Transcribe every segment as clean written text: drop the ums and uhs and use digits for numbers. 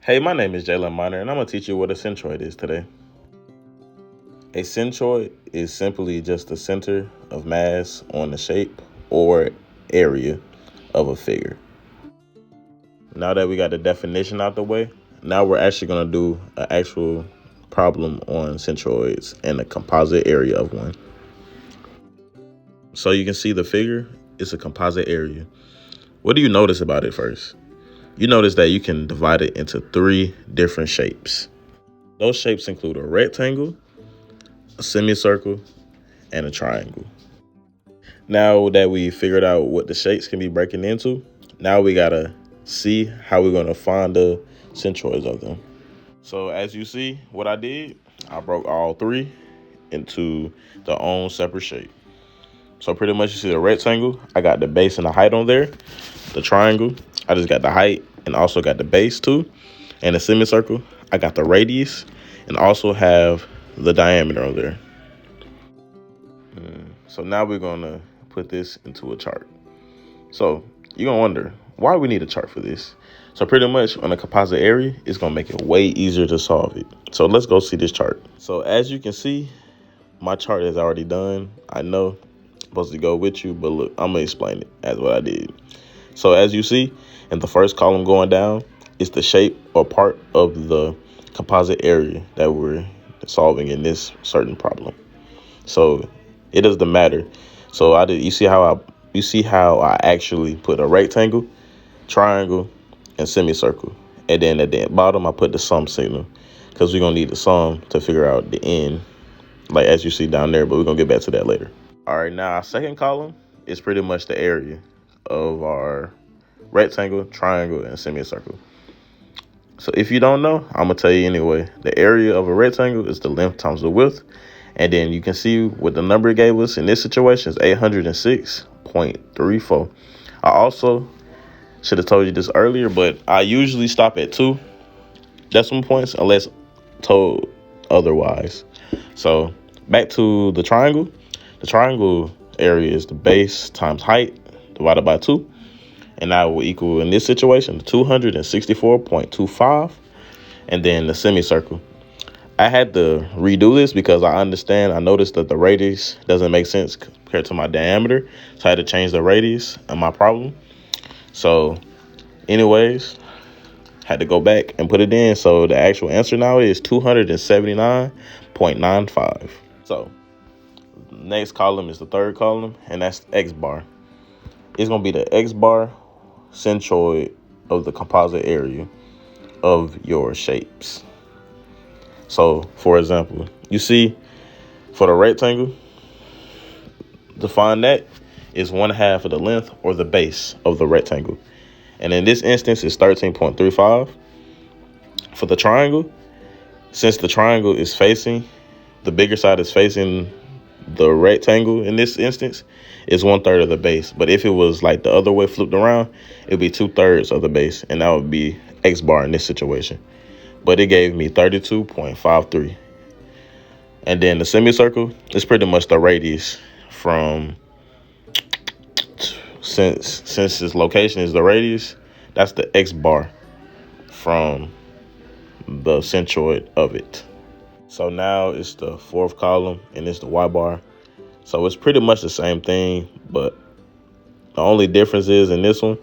Hey, my name is Jalen Miner, and I'm going to teach you what a centroid is today. A centroid is simply just the center of mass on the shape or area of a figure. Now that we got the definition out the way, now we're actually going to do an actual problem on centroids and the composite area of one. So you can see the figure is a composite area. What do you notice about it first? You notice that you can divide it into 3 different shapes. Those shapes include a rectangle, a semicircle, and a triangle. Now that we figured out what the shapes can be breaking into, now we gotta see how we're gonna find the centroids of them. So as you see, what I did, I broke all 3 into their own separate shape. So pretty much you see the rectangle, I got the base and the height on there. The triangle, I just got the height and also got the base too. And the semicircle, I got the radius and also have the diameter on there. So now we're gonna put this into a chart. So you're gonna wonder why we need a chart for this. So pretty much on a composite area, it's gonna make it way easier to solve it. So let's go see this chart. So as you can see, my chart is already done. I know I'm supposed to go with you, but look, I'm gonna explain it as what I did. So as you see, in the first column going down, it's the shape or part of the composite area that we're solving in this certain problem. So it doesn't matter. So you see how I actually put a rectangle, triangle, and semicircle. And then at the bottom, I put the sum signal because we're gonna need the sum to figure out the end, like as you see down there, but we're gonna get back to that later. All right, now our second column is pretty much the area of our rectangle, triangle, and semicircle. So if you don't know, I'm gonna tell you anyway. The area of a rectangle is the length times the width. And then you can see what the number it gave us in this situation is 806.34. I also should have told you this earlier, but I usually stop at 2 decimal points unless told otherwise. So back to the triangle. The triangle area is the base times height divided by 2. And that will equal, in this situation, 264.25. And then the semicircle. I had to redo this because I noticed that the radius doesn't make sense compared to my diameter. So I had to change the radius of my problem. So anyways, had to go back and put it in. So the actual answer now is 279.95. So next column is the third column, and that's X bar. It's going to be the X bar centroid of the composite area of your shapes. So, for example, you see for the rectangle, to find that is 1/2 of the length or the base of the rectangle. And in this instance, it's 13.35. For the triangle, since the triangle is facing, the bigger side is facing the rectangle in this instance, is 1/3 of the base. But if it was like the other way flipped around, it would be 2/3 of the base. And that would be X bar in this situation. But it gave me 32.53. And then the semicircle is pretty much the radius from, since its location is the radius, that's the X bar from the centroid of it. So now it's the fourth column and it's the Y bar. So it's pretty much the same thing, but the only difference is in this one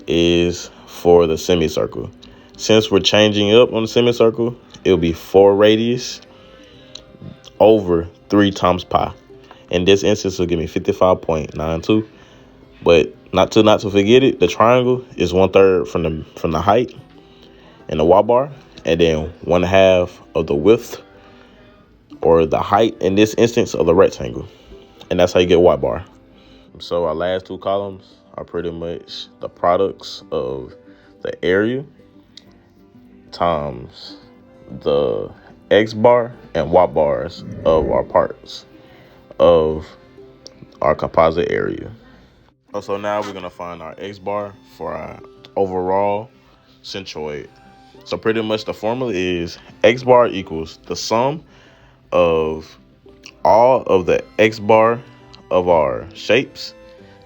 is for the semicircle. Since we're changing up on the semicircle, it'll be 4 radius over 3 times pi. In this instance, it'll give me 55.92. But not to forget it, the triangle is 1/3 from the height and the Y bar, and then 1/2 of the width or the height in this instance of the rectangle. And that's how you get Y bar. So our last 2 columns are pretty much the products of the area times the X bar and Y bars of our parts of our composite area. So now we're going to find our X bar for our overall centroid. So pretty much the formula is X bar equals the sum of all of the X bar of our shapes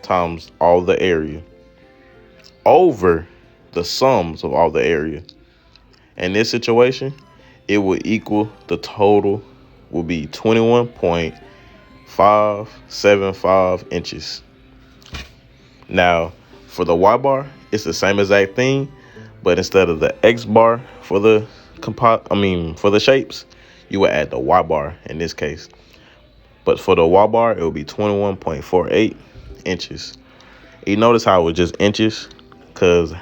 times all the area over the sums of all the area. In this situation, it would equal the total will be 21.575 inches. Now, for the Y bar, it's the same exact thing, but instead of the X bar for the for the shapes, you would add the Y bar in this case. But for the Y bar, it will be 21.48 inches. You notice how it was just inches? Because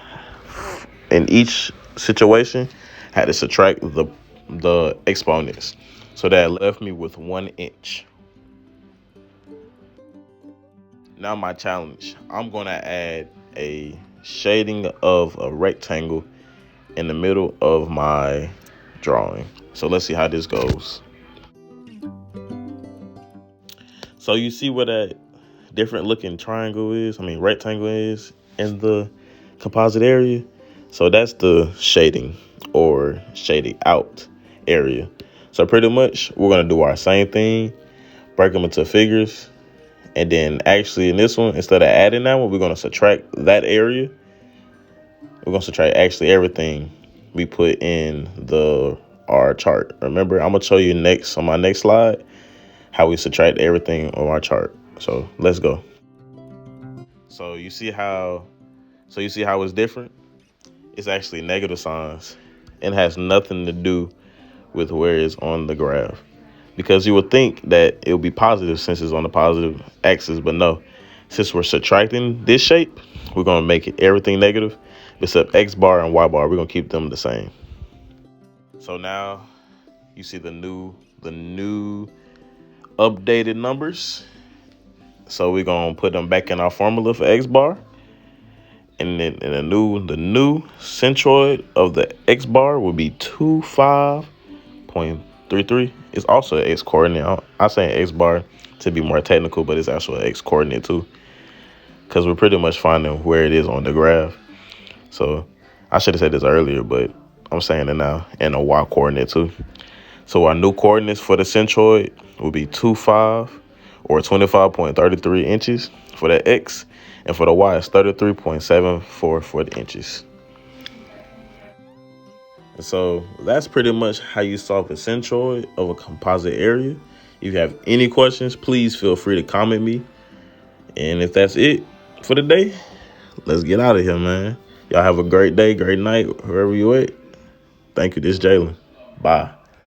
in each situation, I had to subtract the exponents. So that left me with 1 inch. Now my challenge, I'm going to add a shading of a rectangle in the middle of my drawing. So let's see how this goes. So you see where that different looking rectangle is in the composite area. So that's the shading or shading out area. So pretty much we're going to do our same thing, break them into figures. And then actually in this one, instead of adding that one, we're going to subtract that area. We're going to subtract actually everything we put in our chart. Remember, I'm going to show you next on my next slide how we subtract everything on our chart. So let's go. So you see how it's different? It's actually negative signs and has nothing to do with where it's on the graph. Because you would think that it would be positive since it's on the positive axis, but no. Since we're subtracting this shape, we're going to make it everything negative, except X bar and Y bar. We're going to keep them the same. So now you see the new updated numbers. So we're going to put them back in our formula for X bar. And then the new centroid of the X bar will be 25.33. It's also an X coordinate. I say X bar to be more technical, but it's actually an X coordinate too, because we're pretty much finding where it is on the graph. So I should have said this earlier, but I'm saying it now, and a Y coordinate too. So our new coordinates for the centroid will be 25 or 25.33 inches for the X, and for the Y it's 33.74 for the inches. So that's pretty much how you solve a centroid of a composite area. If you have any questions, please feel free to comment me. And if that's it for the day, let's get out of here, man. Y'all have a great day, great night, wherever you at. Thank you. This is Jalen. Bye.